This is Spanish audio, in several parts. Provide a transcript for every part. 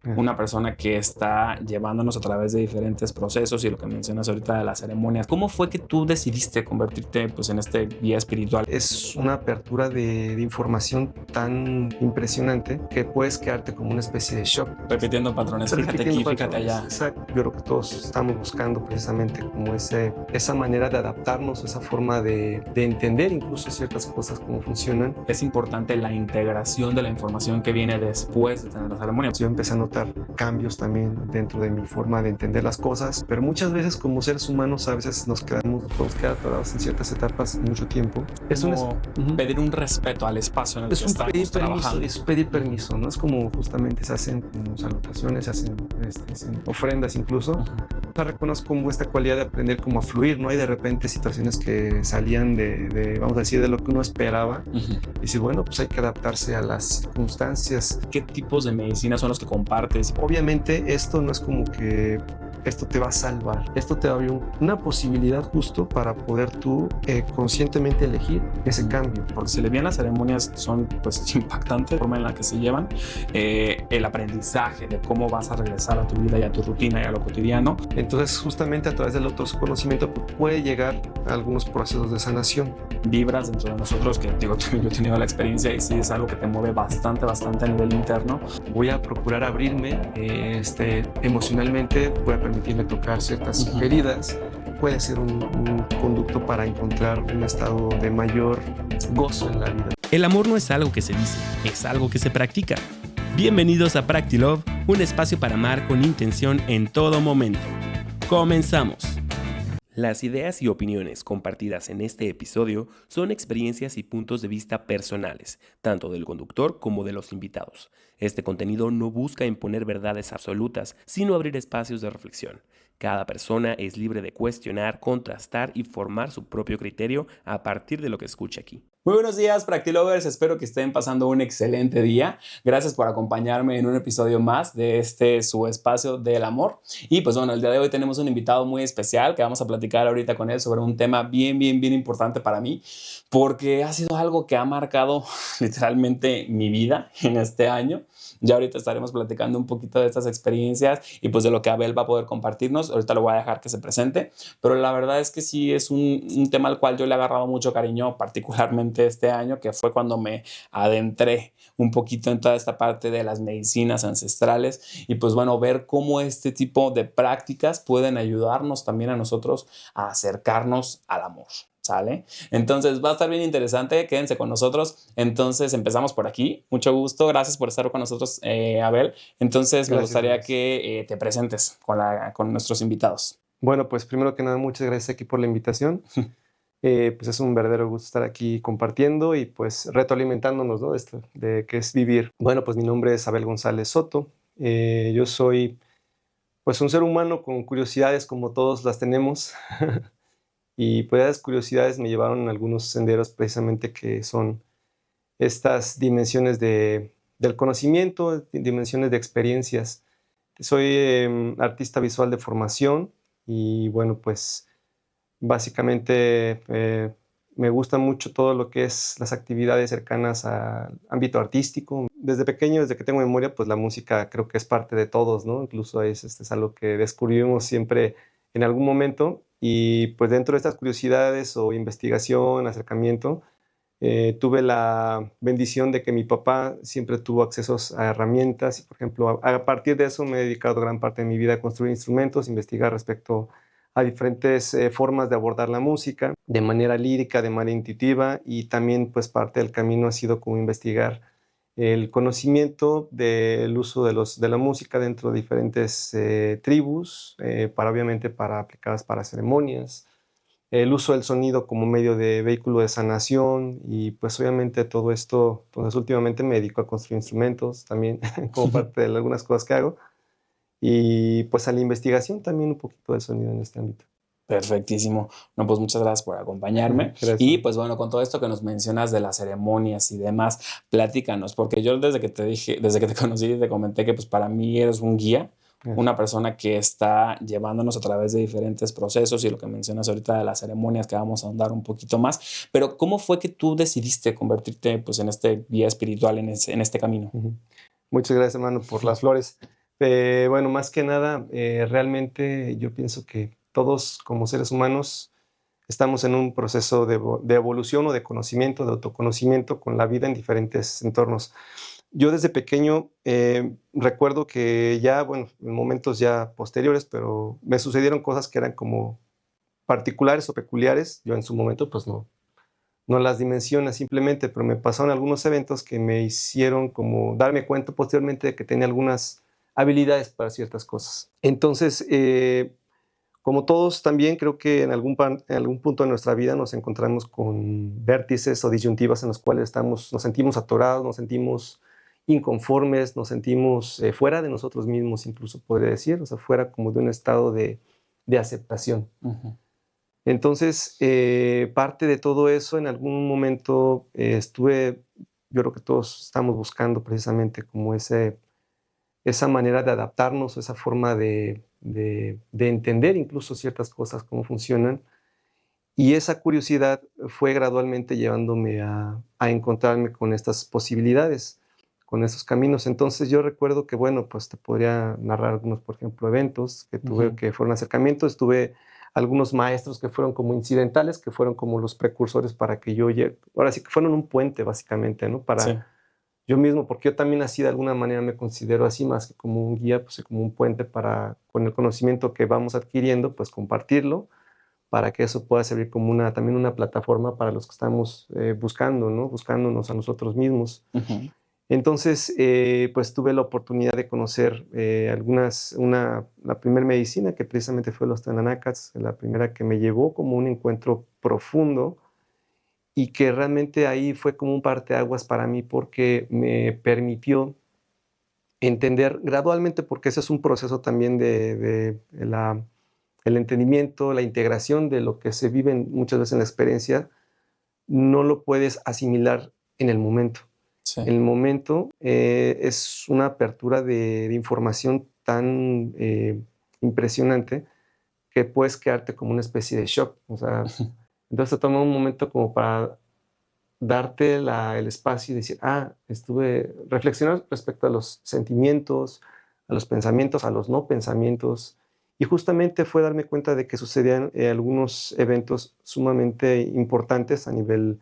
una persona que está llevándonos a través de diferentes procesos y lo que mencionas ahorita de las ceremonias. ¿Cómo fue que tú decidiste convertirte pues, en este guía espiritual? Es una apertura de información tan impresionante que puedes quedarte como una especie de shock. Repitiendo patrones, fíjate Repitiendo aquí, fíjate patrones. allá. Exacto. Yo creo que todos estamos buscando precisamente como esa manera de adaptarnos, esa forma de entender incluso ciertas cosas, cómo funcionan. Es importante la integración de la información que viene después de tener la ceremonia. Yo empecé a notar cambios también dentro de mi forma de entender las cosas, pero muchas veces como seres humanos a veces nos podemos quedar atorados en ciertas etapas mucho tiempo. Es como pedir un respeto al espacio en el que estamos trabajando. Es pedir permiso, ¿no? Es como justamente se hacen como salutaciones, se hacen ofrendas incluso. Reconozco como esta cualidad de aprender como a fluir, ¿no? Hay de repente situaciones que salían vamos a decir, de lo que uno esperaba. Y decir, bueno, pues hay que adaptarse a las circunstancias. ¿Qué tipos de medicinas son los que compartes? Obviamente esto no es como que esto te va a salvar, esto te va a abrir una posibilidad justo para poder tú conscientemente elegir ese cambio. Porque si le bien las ceremonias son pues impactantes, la forma en la que se llevan, el aprendizaje de cómo vas a regresar a tu vida y a tu rutina y a lo cotidiano. Entonces justamente a través del autoconocimiento puede llegar a algunos procesos de sanación. Vibras dentro de nosotros que digo, yo he tenido la experiencia y sí es algo que te mueve bastante a nivel interno. Voy a procurar abrirme emocionalmente, voy a permitirme tocar ciertas heridas. Puede ser un conducto para encontrar un estado de mayor gozo en la vida. El amor no es algo que se dice, es algo que se practica. Bienvenidos a PractiLove, un espacio para amar con intención en todo momento. Comenzamos. Las ideas y opiniones compartidas en este episodio son experiencias y puntos de vista personales, tanto del conductor como de los invitados. Este contenido no busca imponer verdades absolutas, sino abrir espacios de reflexión. Cada persona es libre de cuestionar, contrastar y formar su propio criterio a partir de lo que escuche aquí. Muy buenos días, PractiLovers. Espero que estén pasando un excelente día. Gracias por acompañarme en un episodio más de su espacio del amor. Y pues bueno, el día de hoy tenemos un invitado muy especial que vamos a platicar ahorita con él sobre un tema bien importante para mí, porque ha sido algo que ha marcado literalmente mi vida en este año. Ya ahorita estaremos platicando un poquito de estas experiencias y pues de lo que Abel va a poder compartirnos. Ahorita lo voy a dejar que se presente, pero la verdad es que sí es un tema al cual yo le he agarrado mucho cariño, particularmente este año, que fue cuando me adentré un poquito en toda esta parte de las medicinas ancestrales y pues bueno, ver cómo este tipo de prácticas pueden ayudarnos también a nosotros a acercarnos al amor. ¿Sale? Entonces va a estar bien interesante, quédense con nosotros. Entonces empezamos por aquí, mucho gusto, gracias por estar con nosotros, Abel. Entonces me gustaría que te presentes con nuestros invitados. Bueno, pues primero que nada, muchas gracias aquí por la invitación. Pues es un verdadero gusto estar aquí compartiendo y pues retroalimentándonos, ¿no? De qué es vivir. Bueno, pues mi nombre es Abel González Soto. Yo soy pues un ser humano con curiosidades como todos las tenemos. Y pues esas curiosidades me llevaron a algunos senderos precisamente que son estas dimensiones del conocimiento, dimensiones de experiencias. Soy artista visual de formación y bueno, pues básicamente me gusta mucho todo lo que es las actividades cercanas al ámbito artístico. Desde pequeño, desde que tengo memoria, pues la música creo que es parte de todos, ¿no? Incluso es algo que descubrimos siempre en algún momento. Y pues dentro de estas curiosidades o investigación, acercamiento, tuve la bendición de que mi papá siempre tuvo accesos a herramientas. Y, por ejemplo, a partir de eso me he dedicado gran parte de mi vida a construir instrumentos, investigar respecto a diferentes formas de abordar la música, de manera lírica, de manera intuitiva, y también pues parte del camino ha sido como investigar el conocimiento del uso de la música dentro de diferentes tribus, obviamente aplicadas para ceremonias, el uso del sonido como medio de vehículo de sanación y pues obviamente todo esto, pues últimamente me dedico a construir instrumentos también como parte de algunas cosas que hago y pues a la investigación también un poquito del sonido en este ámbito. Perfectísimo. No, pues muchas gracias por acompañarme. Gracias. Y pues bueno, con todo esto que nos mencionas de las ceremonias y demás, platícanos, porque yo desde que te conocí, te comenté que pues para mí eres un guía, una persona que está llevándonos a través de diferentes procesos y lo que mencionas ahorita de las ceremonias que vamos a ahondar un poquito más. Pero ¿cómo fue que tú decidiste convertirte pues en este guía espiritual, en este camino? Muchas gracias, hermano, por las flores. Bueno, más que nada, realmente yo pienso que todos como seres humanos estamos en un proceso de evolución o de conocimiento, de autoconocimiento con la vida en diferentes entornos. Yo desde pequeño recuerdo que ya, bueno, en momentos ya posteriores, pero me sucedieron cosas que eran como particulares o peculiares. Yo en su momento pues no las dimensiono simplemente, pero me pasaron algunos eventos que me hicieron como darme cuenta posteriormente de que tenía algunas habilidades para ciertas cosas. Entonces, como todos también creo que en algún punto de nuestra vida nos encontramos con vértices o disyuntivas en los cuales nos sentimos atorados, nos sentimos inconformes, nos sentimos fuera de nosotros mismos, incluso podría decir, o sea, fuera como de un estado de aceptación. Ujú. Entonces, parte de todo eso, en algún momento yo creo que todos estamos buscando precisamente como esa manera de adaptarnos, esa forma de entender incluso ciertas cosas, cómo funcionan. Y esa curiosidad fue gradualmente llevándome a encontrarme con estas posibilidades, con estos caminos. Entonces yo recuerdo que, bueno, pues te podría narrar algunos, por ejemplo, eventos que tuve, Ujú. que fueron acercamientos. Tuve algunos maestros que fueron como incidentales, que fueron como los precursores para que yo llegue. Ahora sí que fueron un puente, básicamente, ¿no? Sí. Para yo mismo, porque yo también así de alguna manera me considero así, más que como un guía, pues como un puente para, con el conocimiento que vamos adquiriendo, pues compartirlo, para que eso pueda servir como también una plataforma para los que estamos buscando, ¿no? Buscándonos a nosotros mismos. Ujú. Entonces, pues tuve la oportunidad de conocer la primera medicina, que precisamente fue los Tananacats, la primera que me llevó como un encuentro profundo y que realmente ahí fue como un parteaguas para mí porque me permitió entender gradualmente, porque ese es un proceso también el entendimiento, la integración de lo que se vive muchas veces en la experiencia, no lo puedes asimilar en el momento. Sí. En el momento es una apertura de información tan impresionante que puedes quedarte como una especie de shock. O sea, entonces te toma un momento como para darte el espacio y decir, reflexionar respecto a los sentimientos, a los pensamientos, a los no pensamientos. Y justamente fue darme cuenta de que sucedían algunos eventos sumamente importantes a nivel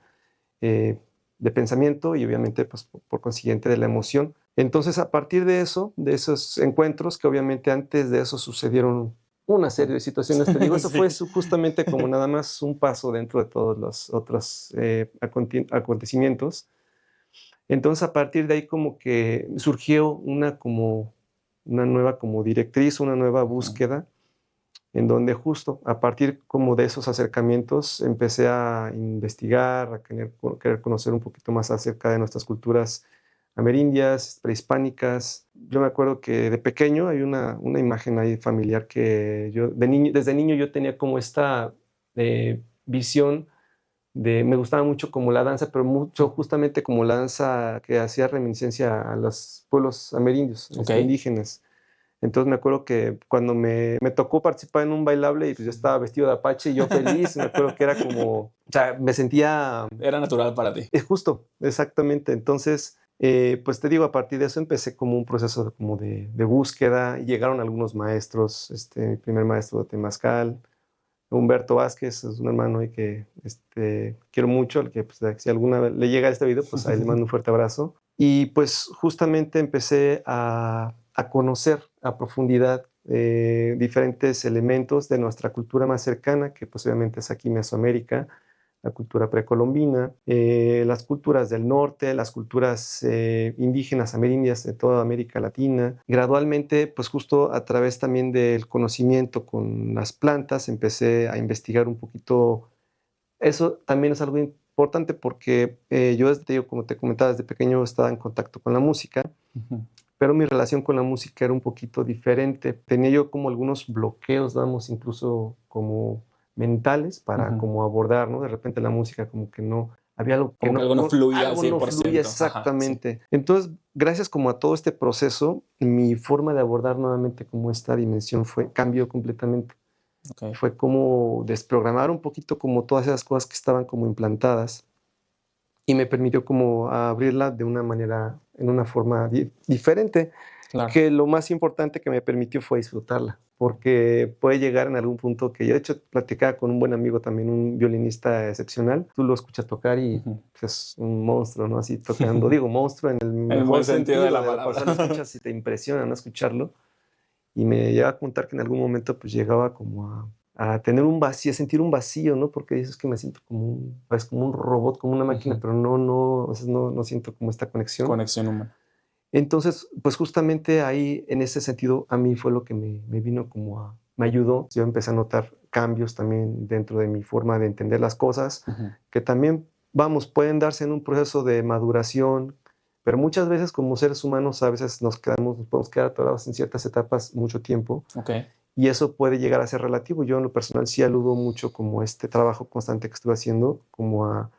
de pensamiento y obviamente pues, por consiguiente de la emoción. Entonces a partir de eso, de esos encuentros, que obviamente antes de eso sucedieron una serie de situaciones, te digo, eso Sí. fue justamente como nada más un paso dentro de todos los otros acontecimientos. Entonces a partir de ahí como que surgió una nueva como directriz, una nueva búsqueda, en donde justo a partir como de esos acercamientos empecé a investigar, a querer conocer un poquito más acerca de nuestras culturas amerindias, prehispánicas. Yo me acuerdo que de pequeño hay una imagen ahí familiar que yo desde niño yo tenía como esta visión me gustaba mucho como la danza, pero mucho justamente como la danza que hacía reminiscencia a los pueblos amerindios, Ok. indígenas. Entonces me acuerdo que cuando me tocó participar en un bailable y pues yo estaba vestido de apache y yo feliz, me acuerdo que era como, o sea, me sentía... Era natural para ti. Es justo, exactamente. Entonces, pues te digo, a partir de eso empecé como un proceso como de búsqueda. Llegaron algunos maestros, mi primer maestro de Temazcal, Humberto Vázquez, es un hermano y que quiero mucho, el que pues, si alguna vez le llega a este video, pues ahí le mando un fuerte abrazo. Y pues justamente empecé a conocer a profundidad diferentes elementos de nuestra cultura más cercana, que pues obviamente es aquí Mesoamérica, la cultura precolombina, las culturas del norte, las culturas indígenas amerindias de toda América Latina. Gradualmente, pues justo a través también del conocimiento con las plantas, empecé a investigar un poquito. Eso también es algo importante porque yo, como te comentaba, desde pequeño estaba en contacto con la música, pero mi relación con la música era un poquito diferente. Tenía yo como algunos bloqueos, vamos, incluso como mentales para como abordar, ¿no? De repente la música como que no, había algo que Como que algo no fluía al algo no 100%. fluía Ajá, sí. exactamente. Entonces, gracias como a todo este proceso, mi forma de abordar nuevamente como esta dimensión cambió completamente. Okay. Fue como desprogramar un poquito como todas esas cosas que estaban como implantadas y me permitió como abrirla de una manera, en una forma diferente. Claro. que lo más importante que me permitió fue disfrutarla, porque puede llegar en algún punto que yo, de hecho, platicaba con un buen amigo también, un violinista excepcional. Tú lo escuchas tocar y pues, es un monstruo, ¿no? Así tocando. Digo, monstruo en el buen mejor sentido sentido de la de la palabra. palabra. Lo escuchas y te impresiona, ¿no? Escucharlo. Y me llegaba a contar que en algún momento pues llegaba como a tener un vacío, a sentir un vacío, ¿no? Porque dices que me siento pues, como un robot, como una máquina, pero no, a veces no siento como esta conexión. Conexión humana. Entonces, pues justamente ahí, en ese sentido, a mí fue lo que me vino me ayudó. Yo empecé a notar cambios también dentro de mi forma de entender las cosas, que también, vamos, pueden darse en un proceso de maduración, pero muchas veces como seres humanos a veces nos podemos quedar atorados en ciertas etapas mucho tiempo. Okay. Y eso puede llegar a ser relativo. Yo en lo personal sí aludo mucho como este trabajo constante que estuve haciendo, como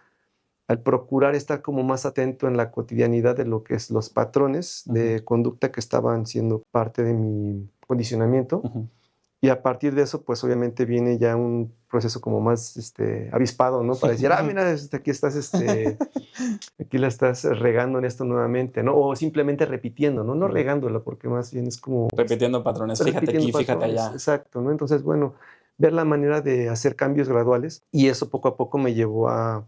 al procurar estar como más atento en la cotidianidad de lo que es los patrones de conducta que estaban siendo parte de mi condicionamiento. Y a partir de eso, pues obviamente viene ya un proceso como más avispado, ¿no? Para decir, mira, aquí la estás regando en esto nuevamente, ¿no? O simplemente repitiendo, ¿no? No regándolo, porque más bien es como... Repitiendo patrones, fíjate aquí, fíjate allá. Exacto, ¿no? Entonces, bueno, ver la manera de hacer cambios graduales, y eso poco a poco me llevó a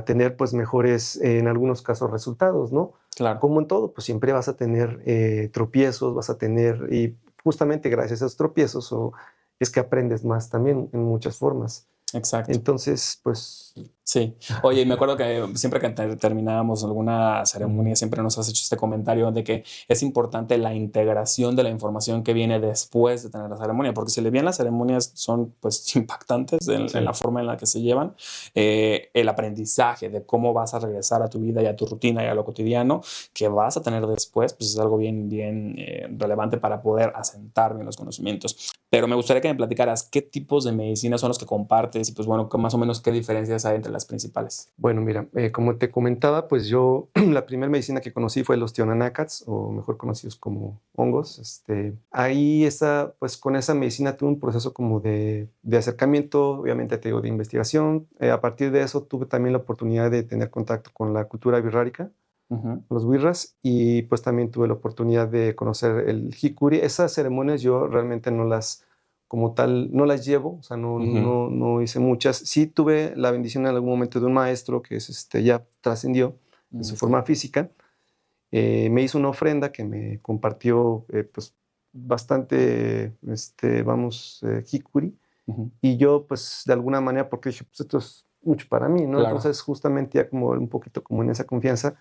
tener pues mejores, en algunos casos, resultados, ¿no? Claro. Como en todo, pues siempre vas a tener tropiezos, vas a tener, y justamente gracias a esos tropiezos es que aprendes más también en muchas formas. Exacto. Entonces, pues... Sí. Oye, me acuerdo que siempre que terminábamos alguna ceremonia, siempre nos has hecho este comentario de que es importante la integración de la información que viene después de tener la ceremonia, porque si le bien las ceremonias son pues impactantes en la forma en la que se llevan, el aprendizaje de cómo vas a regresar a tu vida y a tu rutina y a lo cotidiano que vas a tener después, pues es algo bien relevante para poder asentar bien los conocimientos. Pero me gustaría que me platicaras qué tipos de medicinas son los que compartes y pues bueno, más o menos qué diferencias hay entre las principales. Bueno, mira, como te comentaba, pues yo la primera medicina que conocí fue los tionanacats, o mejor conocidos como hongos. Ahí pues con esa medicina tuve un proceso como de acercamiento, obviamente te digo, de investigación. A partir de eso tuve también la oportunidad de tener contacto con la cultura birrárica, los wirras, y pues también tuve la oportunidad de conocer el jicuri. Esas ceremonias yo realmente no las llevo, o sea, no hice muchas. Sí tuve la bendición en algún momento de un maestro que ya trascendió en su forma física. Me hizo una ofrenda que me compartió pues bastante, jicuri. Y yo pues de alguna manera, porque dije, pues esto es mucho para mí, ¿no? Claro. Entonces justamente ya como un poquito como en esa confianza,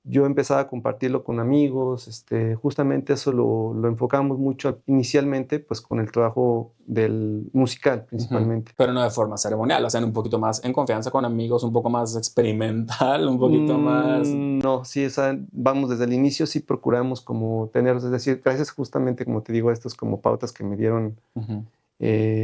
yo empezaba a compartirlo con amigos, justamente eso lo enfocamos mucho inicialmente, pues con el trabajo del musical principalmente. Pero no de forma ceremonial, o sea, un poquito más en confianza con amigos, un poco más experimental, un poquito más... No, sí, o sea, vamos desde el inicio, sí procuramos como tener, es decir, gracias justamente, como te digo, a estos como pautas que me dieron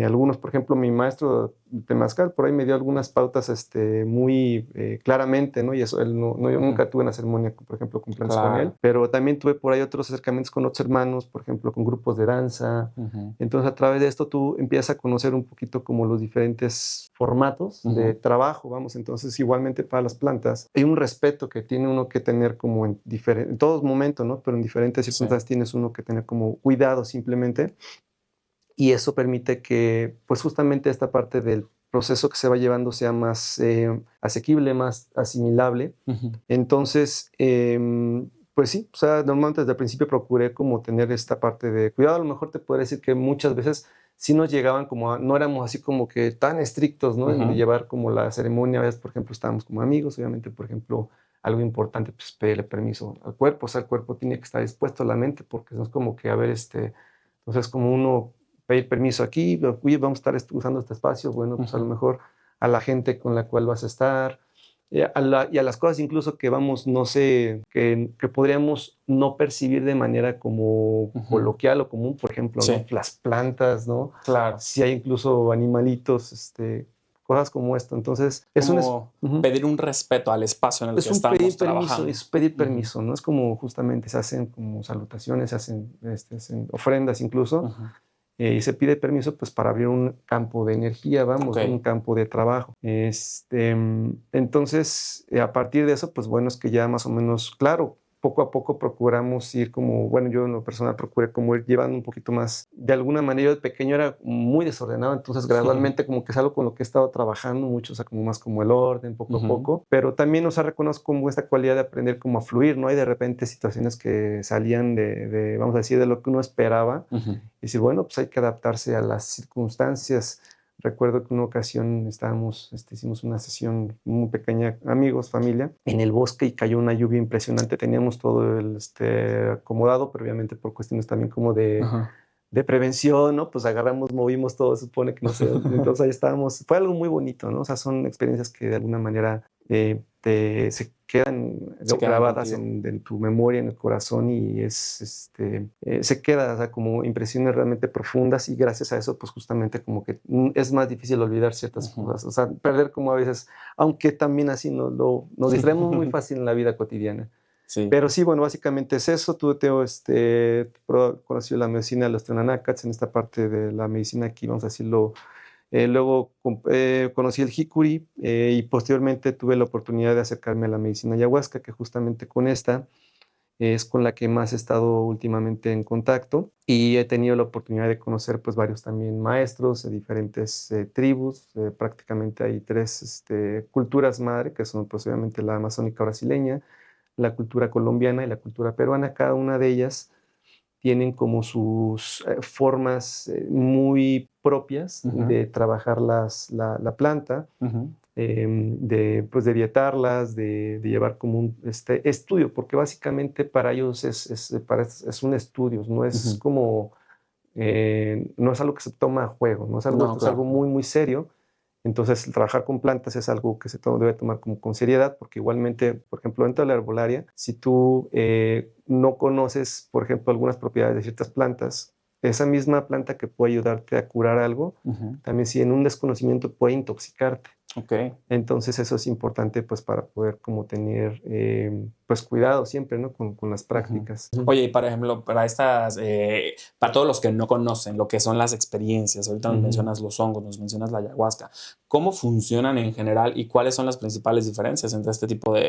algunos, por ejemplo, mi maestro de Temazcal, por ahí me dio algunas pautas muy claramente, ¿no? Y eso, yo nunca tuve una ceremonia, por ejemplo, con plantas con él, pero también tuve por ahí otros acercamientos con otros hermanos, por ejemplo, con grupos de danza. Entonces, a través de esto tú empiezas a conocer un poquito como los diferentes formatos de trabajo, vamos. Entonces, igualmente para las plantas, hay un respeto que tiene uno que tener como en todos momentos, ¿no? Pero en diferentes circunstancias tienes uno que tener como cuidado simplemente. Y eso permite que, pues justamente esta parte del proceso que se va llevando sea más asequible, más asimilable. Entonces, pues sí, o sea, normalmente desde el principio procuré como tener esta parte de cuidado. A lo mejor te podría decir que muchas veces sí nos llegaban como no éramos así como que tan estrictos, ¿no? En llevar como la ceremonia. A veces, por ejemplo, estábamos como amigos, obviamente, por ejemplo, algo importante, pues pedirle permiso al cuerpo. O sea, el cuerpo tiene que estar dispuesto a la mente, porque no es como que, a ver, entonces como uno pedir permiso aquí, oye, vamos a estar usando este espacio, bueno, pues a lo mejor a la gente con la cual vas a estar, y a las cosas incluso que vamos, no sé, que podríamos no percibir de manera como coloquial o común, por ejemplo, ¿no? Las plantas, ¿no? Claro. Si hay incluso animalitos, cosas como esto. Entonces, es pedir un respeto al espacio en el que estamos trabajando. Es pedir permiso, ¿no? Es como justamente se hacen como salutaciones, se hacen ofrendas incluso. Y se pide permiso pues para abrir un campo de energía, vamos, un campo de trabajo. Entonces, a partir de eso, pues bueno, es que ya más o menos, claro, poco a poco procuramos ir como, bueno, yo en lo personal procuré como ir llevando un poquito más. De alguna manera, yo de pequeño era muy desordenado, entonces gradualmente como que es algo con lo que he estado trabajando mucho, o sea, como más como el orden, poco a poco, pero también, o sea, reconozco como esta cualidad de aprender como a fluir, ¿no? Hay de repente situaciones que salían vamos a decir, de lo que uno esperaba, y decir, bueno, pues hay que adaptarse a las circunstancias. Recuerdo que una ocasión hicimos una sesión muy pequeña, amigos, familia, en el bosque y cayó una lluvia impresionante. Teníamos todo acomodado, pero obviamente por cuestiones también como de prevención, ¿no? Pues agarramos, movimos todo, se supone que no sé. Entonces ahí estábamos. Fue algo muy bonito, ¿no? O sea, son experiencias que de alguna manera se quedan grabadas en tu memoria, en el corazón, y se queda, o sea, como impresiones realmente profundas, y gracias a eso, pues justamente como que es más difícil olvidar ciertas cosas, o sea, perder como a veces, aunque también así nos distraemos muy fácil en la vida cotidiana. Sí. Pero sí, bueno, básicamente es eso. Conocido la medicina de los Tenanacats en esta parte de la medicina aquí, vamos a decirlo. Luego conocí el Hikuri y posteriormente tuve la oportunidad de acercarme a la medicina ayahuasca, que justamente con esta es con la que más he estado últimamente en contacto, y he tenido la oportunidad de conocer pues varios también maestros de diferentes tribus. Prácticamente hay 3 culturas madre, que son pues obviamente la amazónica brasileña, la cultura colombiana y la cultura peruana. Cada una de ellas tienen como sus formas muy propias de trabajar la planta, de dietarlas, de llevar como un estudio, porque básicamente para ellos es un estudio, no es como, no es algo que se toma a juego, no es algo, esto es algo muy, muy serio. Entonces, trabajar con plantas es algo que se debe tomar como con seriedad, porque igualmente, por ejemplo, dentro de la herbolaria, si tú no conoces, por ejemplo, algunas propiedades de ciertas plantas, esa misma planta que puede ayudarte a curar algo, también si en un desconocimiento puede intoxicarte. Okay. Entonces eso es importante pues para poder como tener pues cuidado siempre, ¿no? con las prácticas. Oye, y por ejemplo, para todos los que no conocen lo que son las experiencias, ahorita nos mencionas los hongos, nos mencionas la ayahuasca, ¿cómo funcionan en general y cuáles son las principales diferencias entre este tipo ¿cómo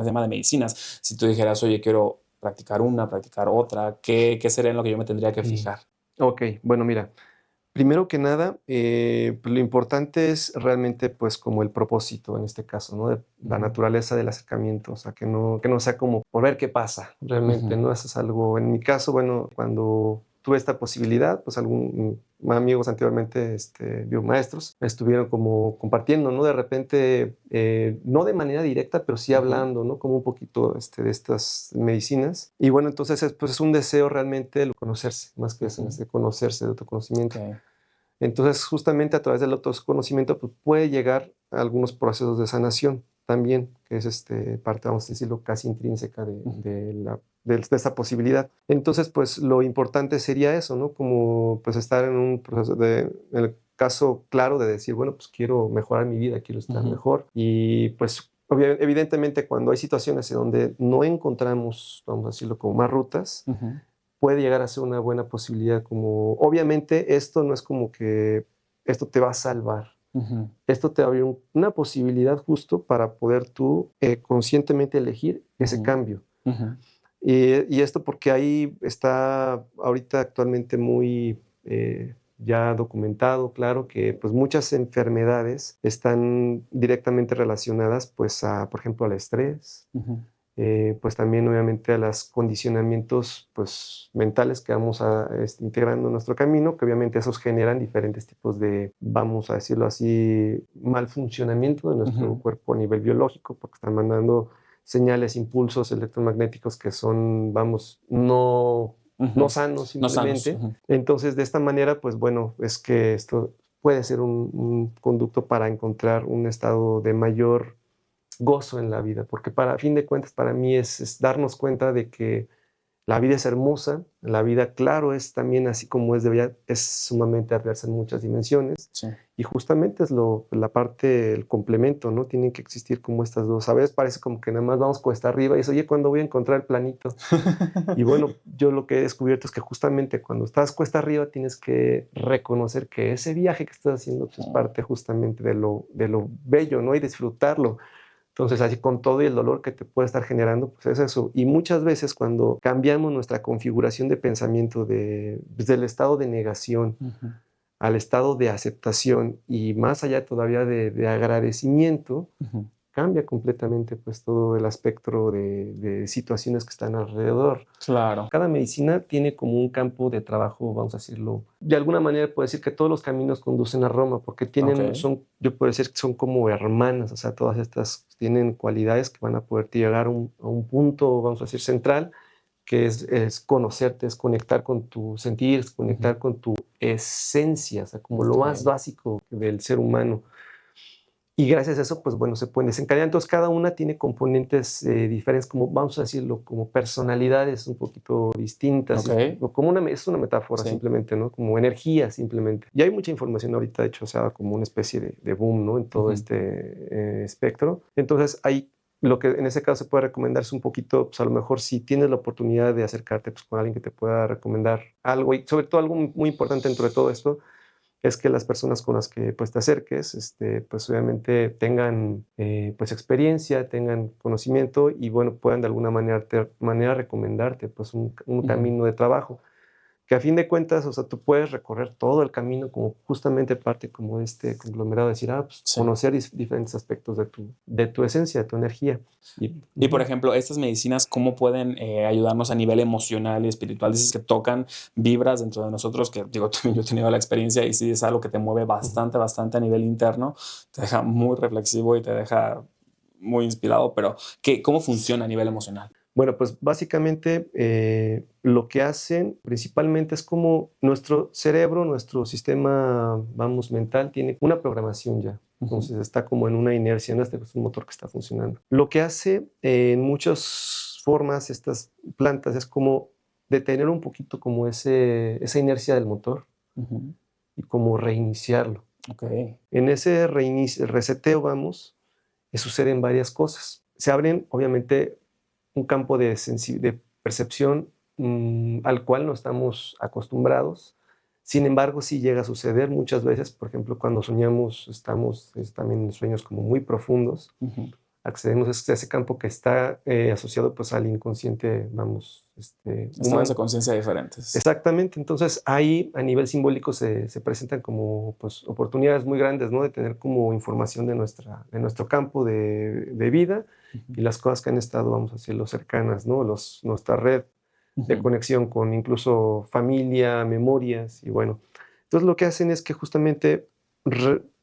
se llama?, de medicinas? Si tú dijeras, oye, quiero practicar otra, ¿qué sería en lo que yo me tendría que fijar? Ok, bueno, mira. Primero que nada, pues lo importante es realmente pues como el propósito en este caso, ¿no? De la naturaleza del acercamiento, o sea, que no sea como por ver qué pasa realmente, ¿no? Eso es algo, en mi caso, bueno, cuando tuve esta posibilidad, pues algunos amigos anteriormente, biomaestros, estuvieron como compartiendo, ¿no? De repente, no de manera directa, pero sí hablando, ¿no? Como un poquito de estas medicinas. Y bueno, entonces es un deseo realmente de conocerse, más que eso, de conocerse, de autoconocimiento. Okay. Entonces, justamente a través del autoconocimiento pues, puede llegar a algunos procesos de sanación también, que es parte, vamos a decirlo, casi intrínseca de esta posibilidad. Entonces, pues lo importante sería eso, ¿no? Como pues estar en un proceso en el caso claro de decir, bueno, pues quiero mejorar mi vida, quiero estar mejor. Y pues evidentemente cuando hay situaciones en donde no encontramos, vamos a decirlo, como más rutas, puede llegar a ser una buena posibilidad. Como obviamente esto no es como que esto te va a salvar. Esto te abre una posibilidad justo para poder tú conscientemente elegir ese cambio. Y esto porque ahí está ahorita actualmente muy ya documentado, claro, que pues muchas enfermedades están directamente relacionadas pues por ejemplo al estrés, pues también obviamente a los condicionamientos pues mentales que vamos integrando en nuestro camino, que obviamente esos generan diferentes tipos de, vamos a decirlo así, mal funcionamiento de nuestro cuerpo a nivel biológico, porque están mandando señales, impulsos electromagnéticos que son, vamos, no sanos simplemente. No sanos. Entonces, de esta manera, pues bueno, es que esto puede ser un conducto para encontrar un estado de mayor gozo en la vida, porque a fin de cuentas para mí es darnos cuenta de que la vida es hermosa, la vida, claro, es también así como es sumamente adversa en muchas dimensiones, y justamente es la parte, el complemento, ¿no? Tienen que existir como estas dos. A veces parece como que nada más vamos cuesta arriba y dices, oye, ¿cuándo voy a encontrar el planito? Y bueno, yo lo que he descubierto es que justamente cuando estás cuesta arriba tienes que reconocer que ese viaje que estás haciendo es parte justamente de lo bello, ¿no? Y disfrutarlo. Entonces, así con todo y el dolor que te puede estar generando, pues es eso. Y muchas veces cuando cambiamos nuestra configuración de pensamiento del estado de negación Ujú. al estado de aceptación y más allá todavía de agradecimiento, Ujú. cambia completamente pues todo el espectro de situaciones que están alrededor. Claro. Cada medicina tiene como un campo de trabajo, vamos a decirlo. De alguna manera puedo decir que todos los caminos conducen a Roma, porque Ok. yo puedo decir que son como hermanas, o sea, todas estas tienen cualidades que van a poderte llegar a un punto, vamos a decir, central, que es conocerte, es conectar con tu sentir, es conectar Ujú. con tu esencia, o sea, como lo más Ok. básico del ser humano. Y gracias a eso, pues bueno, se pueden desencadenar. Entonces, cada una tiene componentes diferentes, como vamos a decirlo, como personalidades un poquito distintas, Ok. o como es una metáfora Sí. simplemente, ¿no? Como energía simplemente. Y hay mucha información ahorita, de hecho, o sea, como una especie de boom, ¿no? En todo Ujú. este espectro. Entonces, hay lo que en ese caso se puede recomendar es un poquito, pues a lo mejor si tienes la oportunidad de acercarte pues, con alguien que te pueda recomendar algo, y sobre todo algo muy importante dentro de todo esto, es que las personas con las que pues, te acerques, pues obviamente tengan pues experiencia, tengan conocimiento y bueno, puedan de alguna manera recomendarte pues un Ujú. camino de trabajo. Que a fin de cuentas, o sea, tú puedes recorrer todo el camino como justamente parte como de este conglomerado, de decir, pues Sí. conocer diferentes aspectos de tu esencia, de tu energía. Y por ejemplo, estas medicinas, ¿cómo pueden ayudarnos a nivel emocional y espiritual? Dices que tocan vibras dentro de nosotros, que digo, también yo he tenido la experiencia y sí es algo que te mueve Ujú. bastante, bastante a nivel interno, te deja muy reflexivo y te deja muy inspirado, pero ¿cómo funciona a nivel emocional? Bueno, pues básicamente lo que hacen principalmente es como nuestro cerebro, nuestro sistema, vamos, mental, tiene una programación ya. Ujú. Entonces está como en una inercia, ¿no? Es un motor que está funcionando. Lo que hace en muchas formas estas plantas es como detener un poquito como esa inercia del motor Ujú. y como reiniciarlo. Ok. En ese reseteo, vamos, suceden varias cosas. Se abren, obviamente, un campo de percepción al cual no estamos acostumbrados. Sin embargo, sí llega a suceder muchas veces, por ejemplo, cuando soñamos, estamos también en sueños como muy profundos, Ujú. accedemos a ese campo que está asociado pues al inconsciente, vamos, Estados de humano. conciencia diferentes. Exactamente, entonces ahí a nivel simbólico se presentan como pues, oportunidades muy grandes, ¿no? De tener como información de nuestro campo de vida Ujú. y las cosas que han estado, vamos a decirlo, cercanas, ¿no? Nuestra red de Ujú. conexión con incluso familia, memorias y bueno. Entonces lo que hacen es que justamente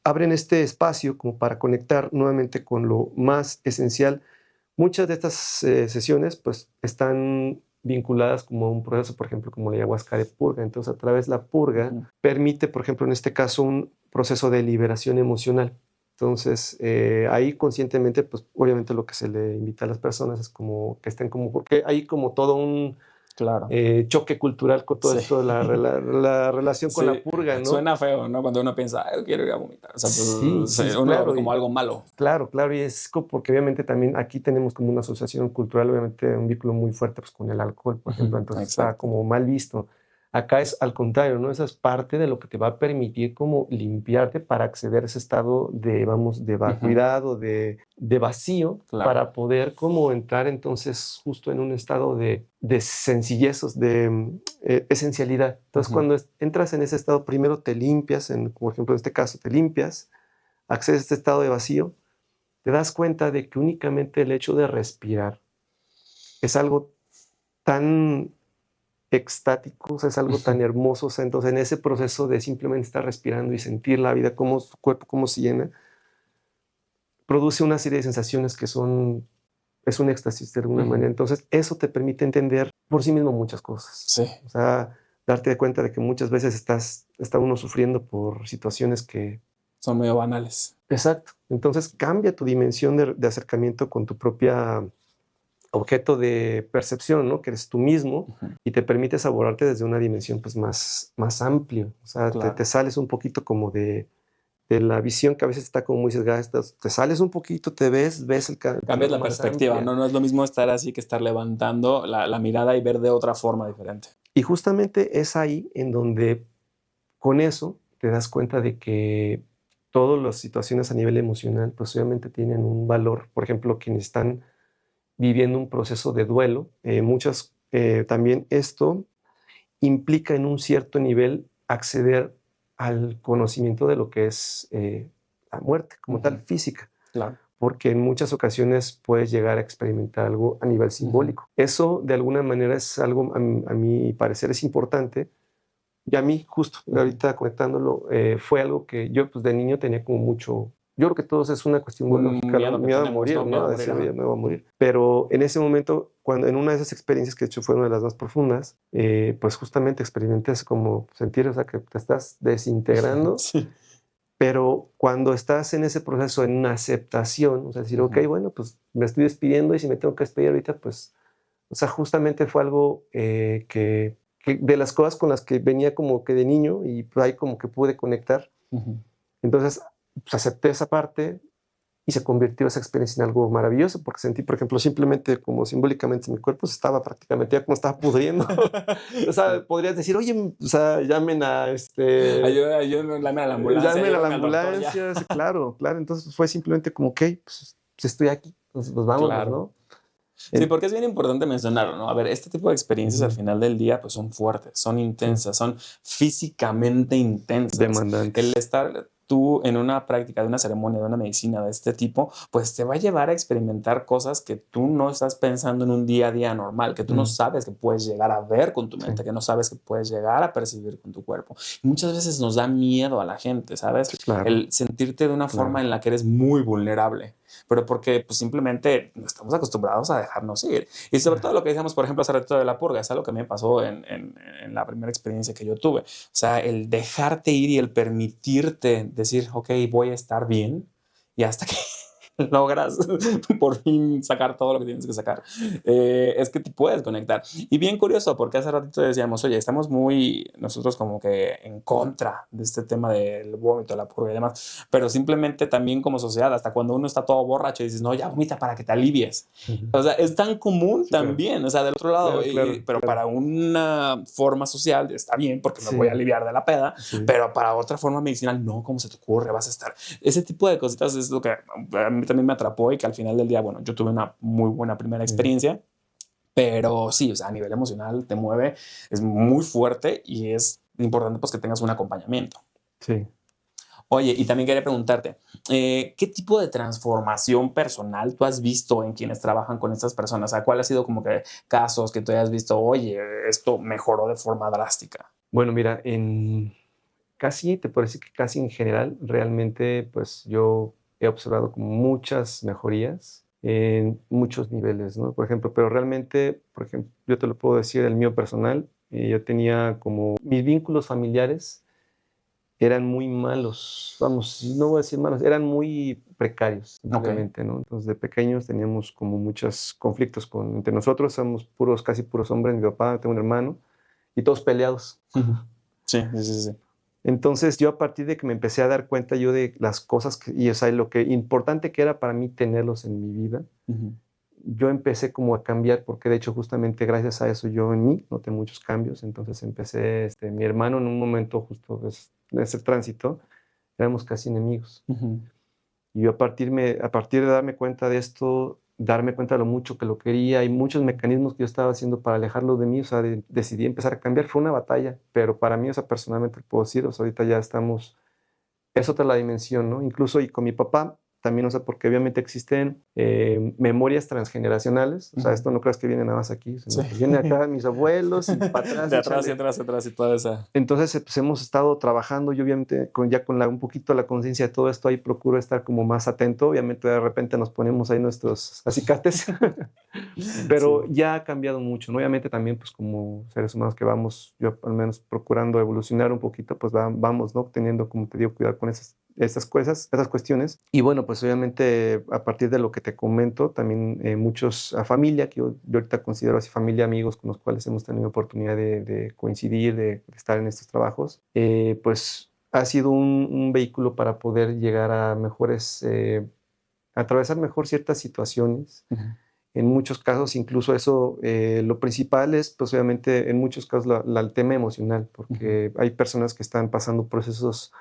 abren este espacio como para conectar nuevamente con lo más esencial. Muchas de estas sesiones pues están vinculadas como a un proceso, por ejemplo, como la ayahuasca de purga. Entonces, a través de la purga Ujú. permite, por ejemplo, en este caso, un proceso de liberación emocional. Entonces, ahí conscientemente, pues obviamente lo que se le invita a las personas es como que estén como, porque hay como todo un Claro. choque cultural con todo Sí. esto, la relación con la Sí, purga, ¿no? suena feo, ¿no? Cuando uno piensa, "Ay, quiero ir a vomitar". O sea, Sí, sí, uno lo ve claro. como algo malo. Claro, claro, y es porque obviamente también aquí tenemos como una asociación cultural, obviamente un vínculo muy fuerte pues, con el alcohol, por ejemplo, Ujú. entonces está Exacto. como mal visto. Acá es al contrario, ¿no? Esa es parte de lo que te va a permitir como limpiarte para acceder a ese estado de, vamos, de Ujú. vacuidad o de vacío, Claro. para poder como entrar entonces justo en un estado de sencillez, esencialidad. Entonces, Ujú. cuando entras en ese estado, primero te limpias, por ejemplo, en este caso, te limpias, accedes a este estado de vacío, te das cuenta de que únicamente el hecho de respirar es algo tan extático, o sea, es algo tan hermoso. O sea, entonces, en ese proceso de simplemente estar respirando y sentir la vida, cómo su cuerpo, cómo se llena, produce una serie de sensaciones que es un éxtasis de alguna Ujú. manera. Entonces, eso te permite entender por sí mismo muchas cosas. Sí, O sea, darte cuenta de que muchas veces está uno sufriendo por situaciones que... son medio banales. Exacto. Entonces, cambia tu dimensión de acercamiento con tu propia objeto de percepción, ¿no? Que eres tú mismo Ujú. y te permite saborearte desde una dimensión pues más amplia. O sea, Claro. te sales un poquito como de la visión que a veces está como muy sesgada. Te sales un poquito, ves el Cambias panorama la más perspectiva, amplia. ¿no? No es lo mismo estar así que estar levantando la mirada y ver de otra forma diferente. Y justamente es ahí en donde con eso te das cuenta de que todas las situaciones a nivel emocional, pues obviamente tienen un valor. Por ejemplo, quienes están viviendo un proceso de duelo, también esto implica en un cierto nivel acceder al conocimiento de lo que es la muerte como tal física. Claro. Porque en muchas ocasiones puedes llegar a experimentar algo a nivel simbólico. Eso de alguna manera es algo, a mi parecer, es importante. Y a mí, justo ahorita conectándolo, fue algo que yo pues, de niño tenía como mucho... Yo creo que todos es una cuestión biológica, miedo a morir, ¿no? Decir, oye, me voy a morir. Pero en ese momento, cuando en una de esas experiencias que de hecho fue una de las más profundas, pues justamente experimentas como sentir, o sea, que te estás desintegrando. Sí. Pero cuando estás en ese proceso, en una aceptación, o sea, decir, ok, bueno, pues me estoy despidiendo y si me tengo que despedir ahorita, pues, o sea, justamente fue algo que de las cosas con las que venía como que de niño y pues ahí como que pude conectar. Entonces, pues acepté esa parte y se convirtió esa experiencia en algo maravilloso porque sentí, por ejemplo, simplemente como simbólicamente mi cuerpo se estaba prácticamente ya como estaba pudriendo. O sea, podrías decir, oye, o sea, llamen a Ayúdame a la ambulancia. Llamen a la ambulancia. Sí, claro. Entonces fue simplemente como, ok, pues estoy aquí, entonces pues vámonos, claro. ¿No? Sí, porque es bien importante mencionarlo, ¿no? A ver, este tipo de experiencias al final del día pues son fuertes, son intensas, son físicamente intensas. Demandantes. El estar tú en una práctica de una ceremonia, de una medicina de este tipo, pues te va a llevar a experimentar cosas que tú no estás pensando en un día a día normal, que tú no sabes que puedes llegar a ver con tu mente, que no sabes que puedes llegar a percibir con tu cuerpo. Y muchas veces nos da miedo a la gente, ¿sabes? Claro. El sentirte de una forma en la que eres muy vulnerable, pero porque pues simplemente no estamos acostumbrados a dejarnos ir. Y sobre todo lo que decíamos, por ejemplo, hace rato de la purga, es algo que me pasó en la primera experiencia que yo tuve. O sea, el dejarte ir y el permitirte decir, ok, voy a estar bien, y hasta que logras por fin sacar todo lo que tienes que sacar, es que te puedes conectar. Y bien curioso, porque hace ratito decíamos, oye, estamos muy nosotros como que en contra de este tema del vómito, la purga y demás, pero simplemente también como sociedad, hasta cuando uno está todo borracho y dices, no, ya vomita para que te alivies. O sea, es tan común también, claro. O sea, del otro lado, pero para una forma social está bien porque me voy a aliviar de la peda, pero para otra forma medicinal, no, ¿cómo se te ocurre? Vas a estar... Ese tipo de cositas es lo que a mí también me atrapó y que al final del día, bueno, yo tuve una muy buena primera experiencia, pero sí, o sea, a nivel emocional te mueve, es muy fuerte y es importante pues que tengas un acompañamiento. Sí. Oye, y también quería preguntarte, ¿qué tipo de transformación personal tú has visto en quienes trabajan con estas personas? O sea, ¿cuál ha sido como que casos que tú hayas visto, oye, esto mejoró de forma drástica? Bueno, mira, te puedo decir que casi en general, realmente, pues yo he observado como muchas mejorías en muchos niveles, ¿no? Por ejemplo, pero realmente, por ejemplo, yo te lo puedo decir, el mío personal, yo tenía como mis vínculos familiares eran muy malos, vamos, no voy a decir malos, eran muy precarios, simplemente, ¿no? Entonces, de pequeños teníamos como muchos conflictos entre nosotros, somos casi puros hombres, mi papá, tengo un hermano, y todos peleados. Sí. Entonces, yo a partir de que me empecé a dar cuenta yo de las cosas, y o sea, lo que importante que era para mí tenerlos en mi vida, yo empecé como a cambiar, porque de hecho justamente gracias a eso yo en mí noté muchos cambios. Entonces empecé, mi hermano en un momento justo en ese tránsito, éramos casi enemigos. Y yo a partir de darme cuenta de esto, darme cuenta de lo mucho que lo quería y muchos mecanismos que yo estaba haciendo para alejarlo de mí, o sea, decidí empezar a cambiar. Fue una batalla, pero para mí, o sea, personalmente puedo decir, o sea, ahorita ya estamos, es otra la dimensión, ¿no? Incluso y con mi papá también, o sea, porque obviamente existen memorias transgeneracionales, o sea, esto no creas que viene nada más aquí, sino que viene acá mis abuelos y para atrás. De atrás y atrás y toda esa. Entonces, pues hemos estado trabajando y obviamente con un poquito la conciencia de todo esto, ahí procuro estar como más atento. Obviamente de repente nos ponemos ahí nuestros acicates, pero ya ha cambiado mucho, ¿no? Obviamente también pues como seres humanos que vamos, yo al menos procurando evolucionar un poquito, pues vamos, ¿no? Teniendo, como te digo, cuidado con esas cuestiones. Y bueno, pues obviamente a partir de lo que te comento, también muchos a familia, que yo ahorita considero así familia, amigos con los cuales hemos tenido oportunidad de coincidir, de estar en estos trabajos, pues ha sido un vehículo para poder llegar a mejores, atravesar mejor ciertas situaciones. En muchos casos, incluso eso, lo principal es, pues obviamente, en muchos casos, el tema emocional, porque hay personas que están pasando procesos